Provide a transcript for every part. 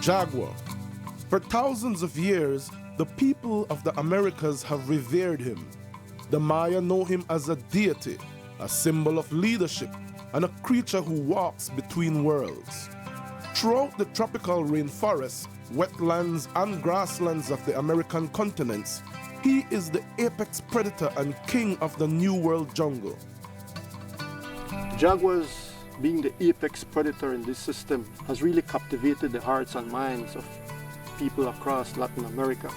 jaguar. For thousands of years, the people of the Americas have revered him. The Maya know him as a deity, a symbol of leadership, and a creature who walks between worlds. Throughout the tropical rainforests, wetlands, and grasslands of the American continents, he is the apex predator and king of the New World jungle. Jaguars, being the apex predator in this system, has really captivated the hearts and minds of people across Latin America.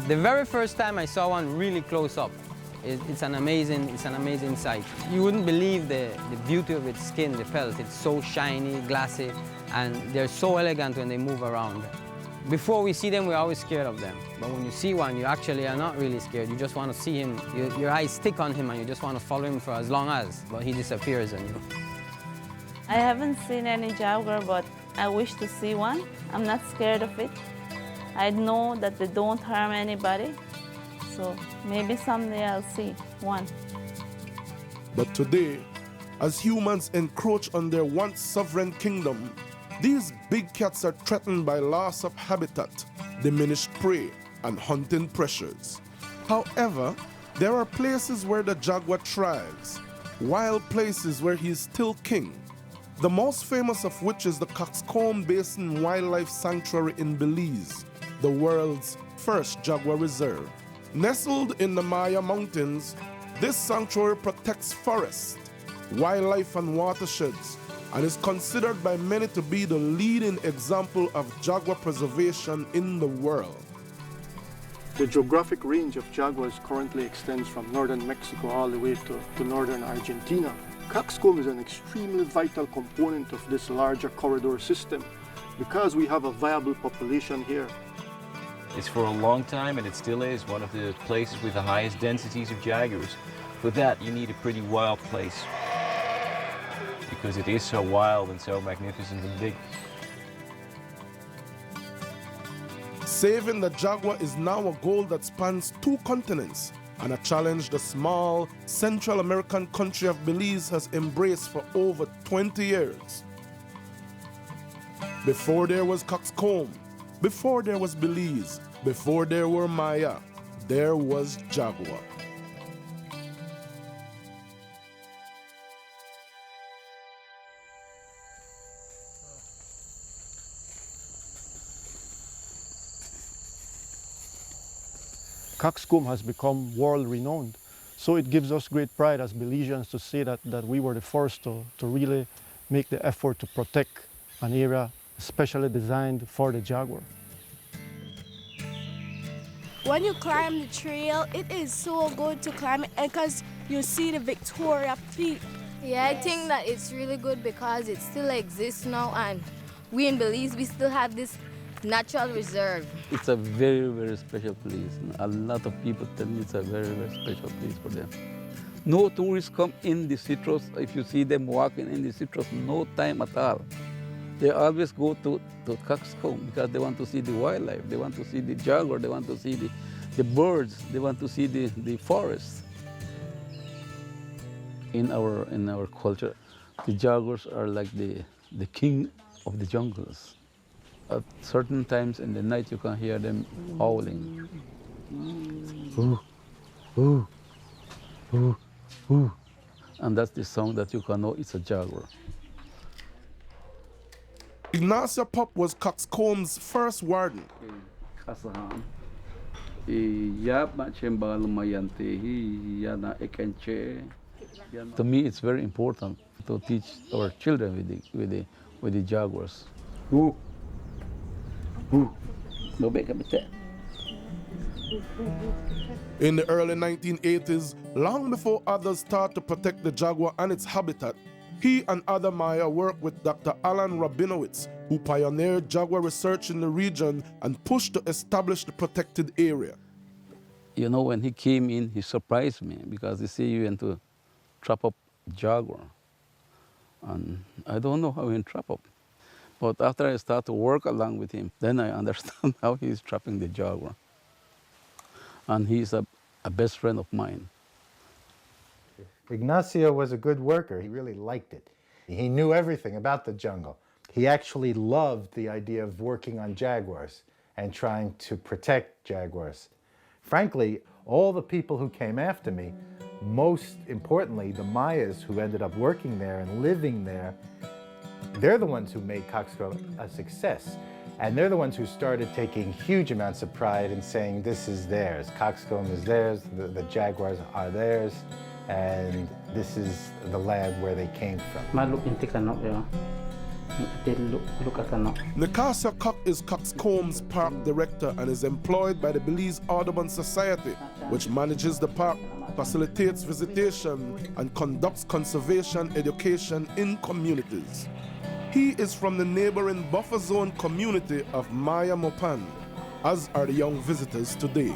The very first time I saw one really close up, it's an amazing sight. You wouldn't believe the beauty of its skin, the pelt. It's so shiny, glassy, and they're so elegant when they move around. Before we see them, we're always scared of them. But when you see one, you actually are not really scared. You just want to see him. Your eyes stick on him, and you just want to follow him for as long as, but he disappears on you. I haven't seen any jaguar, but I wish to see one. I'm not scared of it. I know that they don't harm anybody, so maybe someday I'll see one. But today, as humans encroach on their once sovereign kingdom, these big cats are threatened by loss of habitat, diminished prey, and hunting pressures. However, there are places where the jaguar thrives, wild places where he is still king. The most famous of which is the Coxcomb Basin Wildlife Sanctuary in Belize, the world's first jaguar reserve. Nestled in the Maya Mountains, this sanctuary protects forests, wildlife, and watersheds, and is considered by many to be the leading example of jaguar preservation in the world. The geographic range of jaguars currently extends from northern Mexico all the way to northern Argentina. Coxcomb is an extremely vital component of this larger corridor system because we have a viable population here. It's for a long time, and it still is, one of the places with the highest densities of jaguars. For that, you need a pretty wild place, because it is so wild and so magnificent and big. Saving the jaguar is now a goal that spans 2 continents, and a challenge the small Central American country of Belize has embraced for over 20 years. Before there was Coxcomb, before there was Belize, before there were Maya, there was jaguar. Coxcomb has become world-renowned, so it gives us great pride as Belizeans to say that we were the first to really make the effort to protect an area specially designed for the jaguar. When you climb the trail, it is so good to climb it because you see the Victoria Peak. Yeah, I think that it's really good because it still exists now, and we in Belize, we still have this natural reserve. It's a very, very special place. A lot of people tell me it's a very, very special place for them. No tourists come in the citrus. If you see them walking in the citrus, no time at all. They always go to Coxcomb because they want to see the wildlife. They want to see the jaguar. They want to see the birds. They want to see the forest. In our culture, the jaguars are like the king of the jungles. At certain times in the night, you can hear them howling. Ooh, ooh, ooh, ooh. And that's the song that you can know it's a jaguar. Ignacio Pop was Coxcomb's first warden. To me, it's very important to teach our children with the jaguars. Ooh. Ooh. In the early 1980s, long before others started to protect the jaguar and its habitat, he and other Maya worked with Dr. Alan Rabinowitz, who pioneered jaguar research in the region and pushed to establish the protected area. You know, when he came in, he surprised me because he said he went to trap up jaguar. And I don't know how he trap up. But after I start to work along with him, then I understand how he's trapping the jaguar. And he's a best friend of mine. Ignacio was a good worker. He really liked it. He knew everything about the jungle. He actually loved the idea of working on jaguars and trying to protect jaguars. Frankly, all the people who came after me, most importantly, the Mayas who ended up working there and living there, they're the ones who made Coxcomb a success. And they're the ones who started taking huge amounts of pride in saying this is theirs. Coxcomb is theirs, the jaguars are theirs, and this is the land where they came from. Nicasio Cock is Coxcomb's park director and is employed by the Belize Audubon Society, which manages the park, facilitates visitation, and conducts conservation education in communities. He is from the neighboring buffer zone community of Maya Mopan, as are the young visitors today.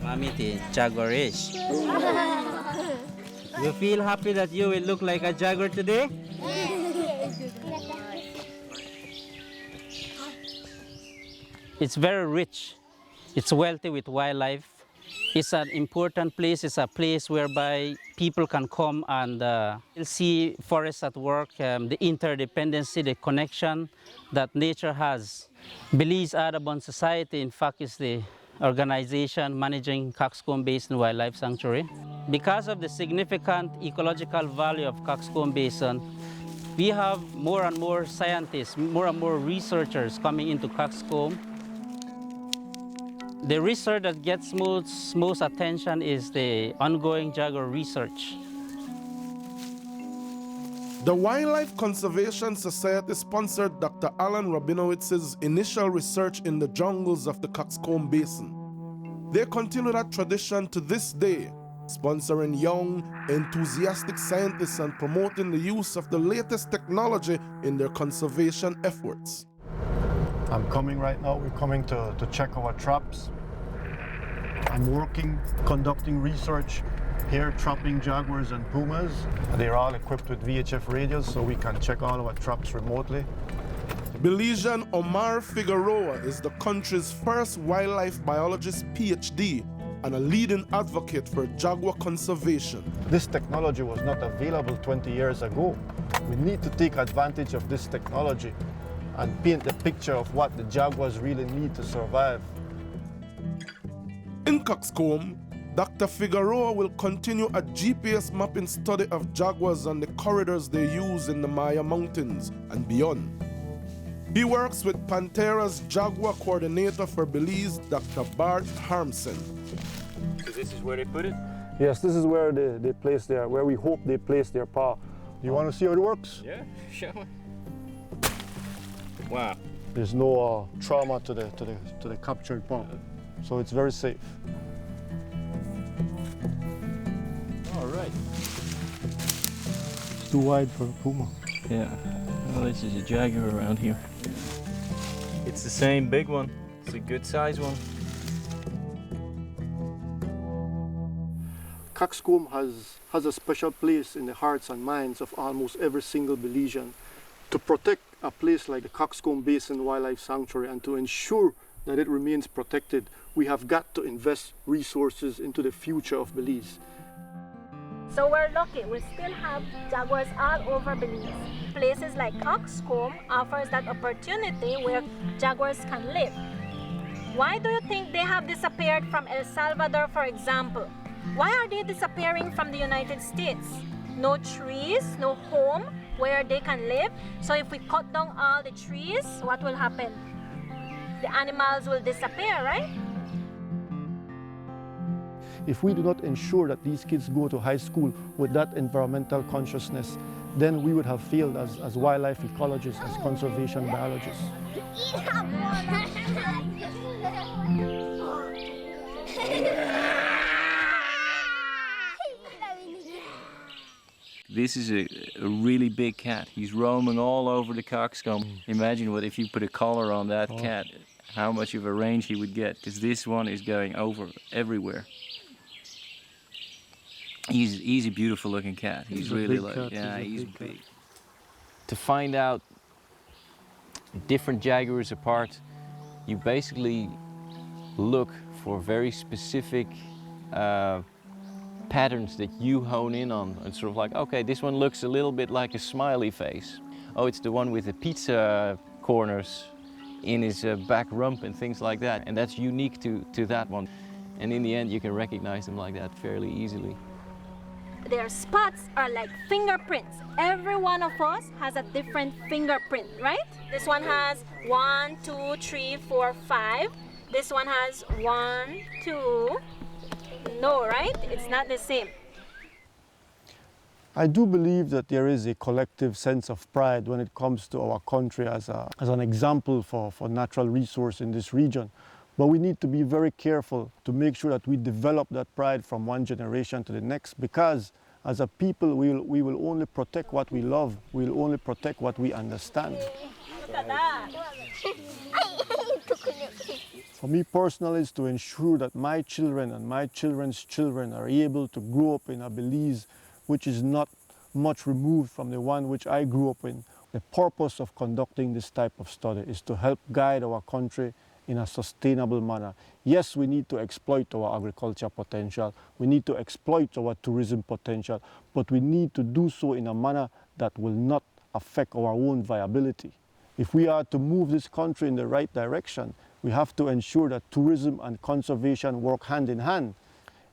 Mamiti, jaguarish. You feel happy that you will look like a jaguar today? It's very rich. It's wealthy with wildlife. It's an important place. It's a place whereby people can come and see forests at work, the interdependency, the connection that nature has. Belize Audubon Society, in fact, is the organization managing Coxcomb Basin Wildlife Sanctuary. Because of the significant ecological value of Coxcomb Basin, we have more and more scientists, more and more researchers coming into Coxcomb. The research that gets most attention is the ongoing jaguar research. The Wildlife Conservation Society sponsored Dr. Alan Rabinowitz's initial research in the jungles of the Coxcomb Basin. They continue that tradition to this day, sponsoring young, enthusiastic scientists and promoting the use of the latest technology in their conservation efforts. I'm coming right now. We're coming to check our traps. I'm working, conducting research here, trapping jaguars and pumas. They're all equipped with VHF radios, so we can check all our traps remotely. Belizean Omar Figueroa is the country's first wildlife biologist PhD and a leading advocate for jaguar conservation. This technology was not available 20 years ago. We need to take advantage of this technology and paint the picture of what the jaguars really need to survive. In Coxcomb, Dr. Figueroa will continue a GPS mapping study of jaguars on the corridors they use in the Maya Mountains and beyond. He works with Panthera's jaguar coordinator for Belize, Dr. Bart Harmsen. So this is where they put it? Yes, this is where they place where we hope they place their paw. You want to see how it works? Yeah, show me. Wow. There's no trauma to the captured paw, so it's very safe. All right. It's too wide for a puma. Yeah. Well, this is a jaguar around here. It's the same big one. It's a good size one. Coxcomb has a special place in the hearts and minds of almost every single Belizean. To protect a place like the Coxcomb Basin Wildlife Sanctuary and to ensure that it remains protected, we have got to invest resources into the future of Belize. So we're lucky, we still have jaguars all over Belize. Places like Coxcomb offers that opportunity where jaguars can live. Why do you think they have disappeared from El Salvador, for example? Why are they disappearing from the United States? No trees, no home where they can live. So if we cut down all the trees, what will happen? The animals will disappear, right? If we do not ensure that these kids go to high school with that environmental consciousness, then we would have failed as wildlife ecologists, as conservation biologists. This is a really big cat. He's roaming all over the Coxcomb. Imagine what if you put a collar on that cat, how much of a range he would get, because this one is going over everywhere. He's a beautiful looking cat. He's really like, yeah, he's big. To find out different jaguars apart, you basically look for very specific patterns that you hone in on. It's sort of like, okay, this one looks a little bit like a smiley face. Oh, it's the one with the pizza corners in his back rump and things like that. And that's unique to that one. And in the end, you can recognize them like that fairly easily. Their spots are like fingerprints. Every one of us has a different fingerprint, right? This one has 1, 2, 3, 4, 5. This one has 1, 2. No, right? It's not the same. I do believe that there is a collective sense of pride when it comes to our country as an example for natural resource in this region. But we need to be very careful to make sure that we develop that pride from one generation to the next, because as a people we will only protect what we love, we'll only protect what we understand. Look at that. For me personally, is to ensure that my children and my children's children are able to grow up in a Belize which is not much removed from the one which I grew up in. The purpose of conducting this type of study is to help guide our country in a sustainable manner. Yes, we need to exploit our agriculture potential, we need to exploit our tourism potential, but we need to do so in a manner that will not affect our own viability. If we are to move this country in the right direction, we have to ensure that tourism and conservation work hand in hand.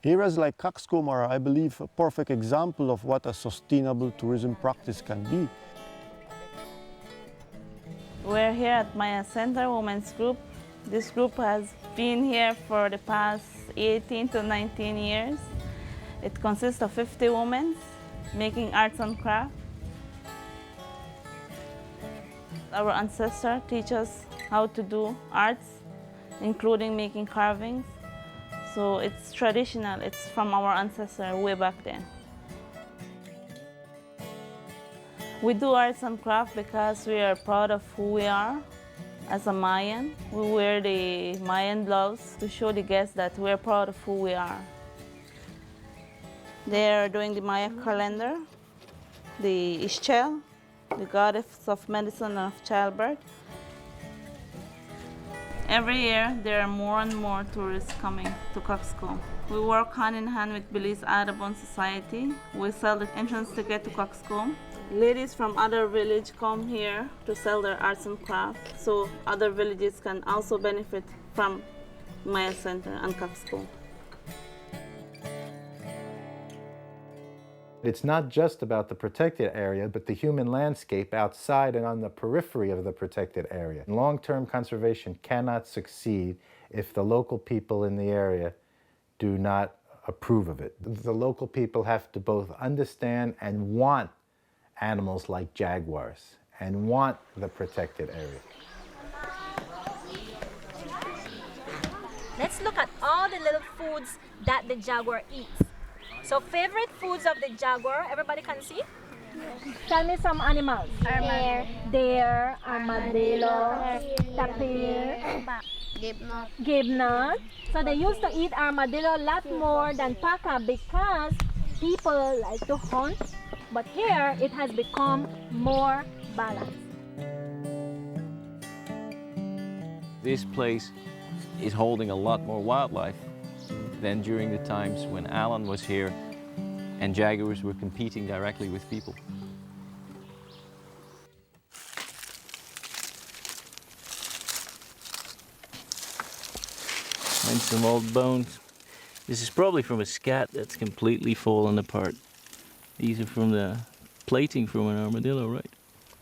Areas like Coxcomb are, I believe, a perfect example of what a sustainable tourism practice can be. We're here at Maya Center Women's Group. This group has been here for the past 18 to 19 years. It consists of 50 women making arts and crafts. Our ancestors teach us how to do arts, including making carvings. So it's traditional, it's from our ancestors way back then. We do arts and crafts because we are proud of who we are as a Mayan. We wear the Mayan gloves to show the guests that we're proud of who we are. They're doing the Maya calendar, the Ixchel, the goddess of medicine and of childbirth. Every year, there are more and more tourists coming to Coxcomb. We work hand in hand with Belize Audubon Society. We sell the entrance ticket to Coxcomb. Ladies from other villages come here to sell their arts and crafts, so other villages can also benefit from Maya Center and Coxcomb. It's not just about the protected area, but the human landscape outside and on the periphery of the protected area. Long-term conservation cannot succeed if the local people in the area do not approve of it. The local people have to both understand and want animals like jaguars and want the protected area. Let's look at all the little foods that the jaguar eats. So favorite foods of the jaguar, everybody can see? Tell me some animals. Deer, armadillo, tapir, gibnut. So they used to eat armadillo a lot more than paca because people like to hunt, but here it has become more balanced. This place is holding a lot more wildlife than during the times when Alan was here and jaguars were competing directly with people. And some old bones. This is probably from a scat that's completely fallen apart. These are from the plating from an armadillo, right?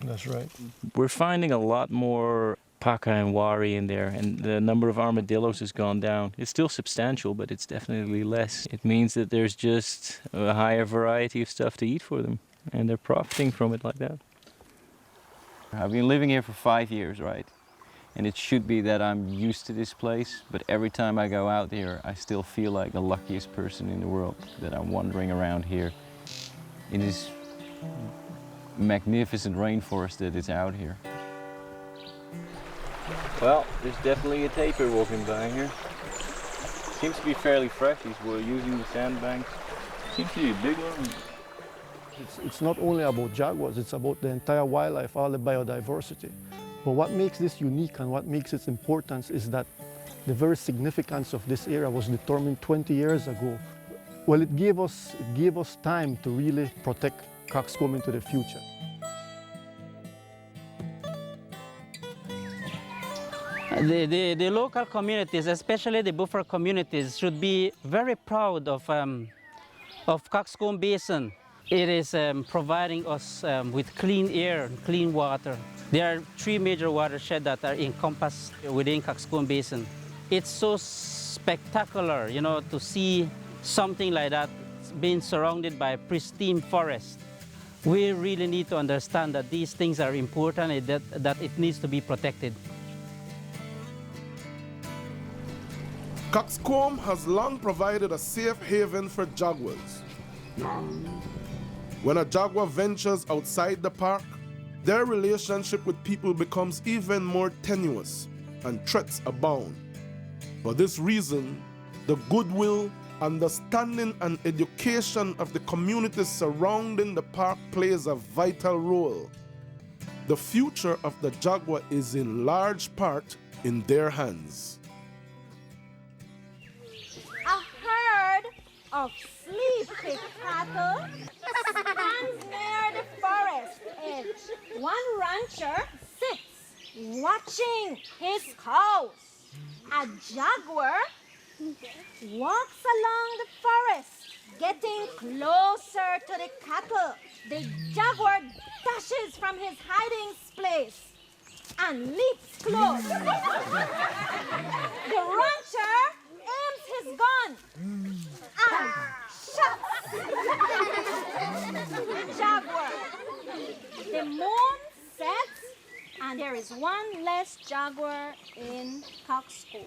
That's right. We're finding a lot more paca and wari in there, and the number of armadillos has gone down. It's still substantial, but it's definitely less. It means that there's just a higher variety of stuff to eat for them, and they're profiting from it like that. I've been living here for 5 years, right? And it should be that I'm used to this place, but every time I go out here, I still feel like the luckiest person in the world, that I'm wandering around here in this magnificent rainforest that is out here. Well, there's definitely a tapir walking by here. Seems to be fairly fresh. We're using the sandbanks. Seems to be a big one. It's not only about jaguars, it's about the entire wildlife, all the biodiversity. But what makes this unique and what makes its importance is that the very significance of this area was determined 20 years ago. Well, it gave us time to really protect cockscomb into the future. The local communities, especially the buffer communities, should be very proud of Coxcomb Basin. It is providing us with clean air and clean water. There are 3 major watersheds that are encompassed within Coxcomb Basin. It's so spectacular, you know, to see something like that being surrounded by pristine forest. We really need to understand that these things are important and that it needs to be protected. Coxcomb has long provided a safe haven for jaguars. When a jaguar ventures outside the park, their relationship with people becomes even more tenuous and threats abound. For this reason, the goodwill, understanding, and education of the communities surrounding the park plays a vital role. The future of the jaguar is in large part in their hands. A herd of sleepy cattle stands near the forest edge. One rancher sits watching his cows. A jaguar walks along the forest, getting closer to the cattle. The jaguar dashes from his hiding place and leaps close. The rancher aims his gun and shoots the jaguar. The moon sets and there is one less jaguar in Coxcomb.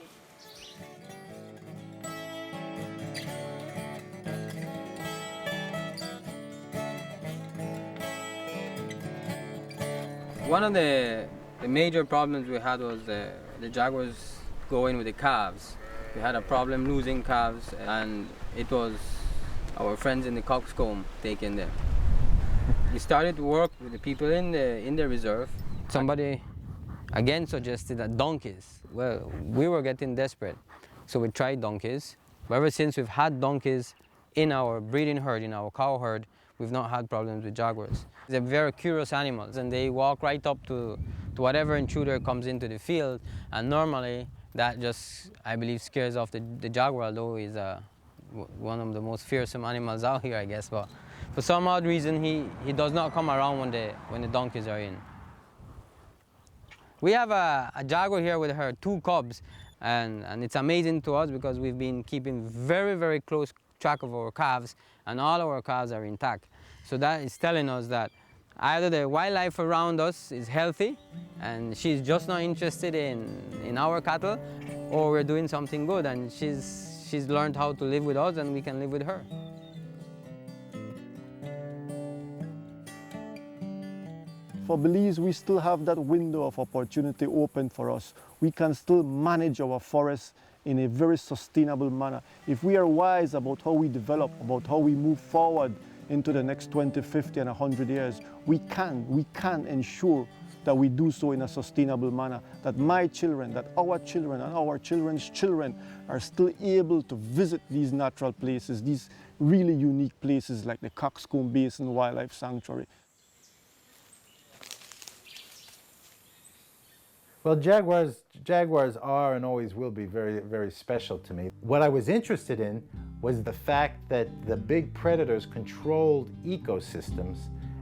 One of the major problems we had was the jaguars going with the calves. We had a problem losing calves, and it was our friends in the Coxcomb taking them. We started to work with the people in the reserve. Somebody again suggested that donkeys. Well, we were getting desperate, so we tried donkeys. But ever since we've had donkeys in our breeding herd, in our cow herd, we've not had problems with jaguars. They're very curious animals, and they walk right up to whatever intruder comes into the field, and normally that just, I believe, scares off the jaguar, although he's one of the most fearsome animals out here, I guess. But for some odd reason, he does not come around when the donkeys are in. We have a jaguar here with her 2 cubs, and it's amazing to us because we've been keeping very, very close track of our calves, and all our calves are intact. So that is telling us that either the wildlife around us is healthy and she's just not interested in our cattle, or we're doing something good and she's learned how to live with us and we can live with her. For Belize, we still have that window of opportunity open for us. We can still manage our forests in a very sustainable manner. If we are wise about how we develop, about how we move forward into the next 20, 50, and 100 years, we can ensure that we do so in a sustainable manner, that my children, that our children and our children's children are still able to visit these natural places, these really unique places like the Coxcomb Basin Wildlife Sanctuary. Well, jaguars are and always will be very, very special to me. What I was interested in was the fact that the big predators controlled ecosystems,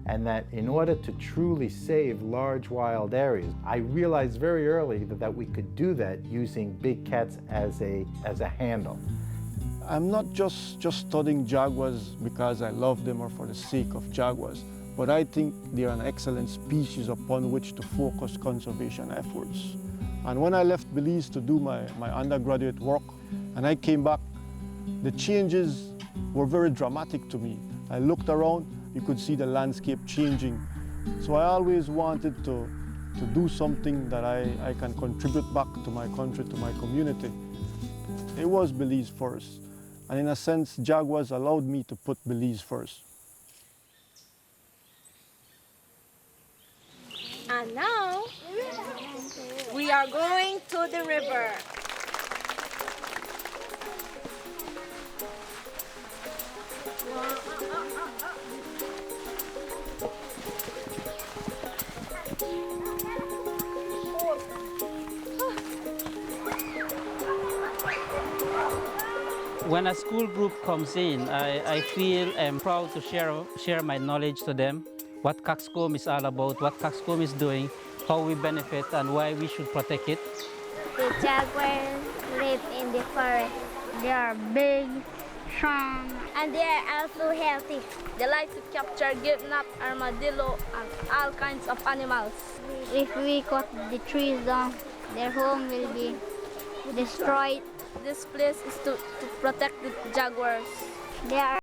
and that in order to truly save large wild areas, I realized very early that we could do that using big cats as a handle. I'm not just studying jaguars because I love them or for the sake of jaguars, but I think they're an excellent species upon which to focus conservation efforts. And when I left Belize to do my undergraduate work, and I came back, the changes were very dramatic to me. I looked around, you could see the landscape changing. So I always wanted to do something that I can contribute back to my country, to my community. It was Belize first. And in a sense, jaguars allowed me to put Belize first. And now, we are going to the river. When a school group comes in, I feel proud to share my knowledge to them, what cockscomb is all about, what cockscomb is doing, how we benefit, and why we should protect it. The jaguars live in the forest. They are big, strong, and they are also healthy. They like to capture, kidnap, armadillo, and all kinds of animals. If we cut the trees down, their home will be destroyed. This place is to protect the jaguars. They are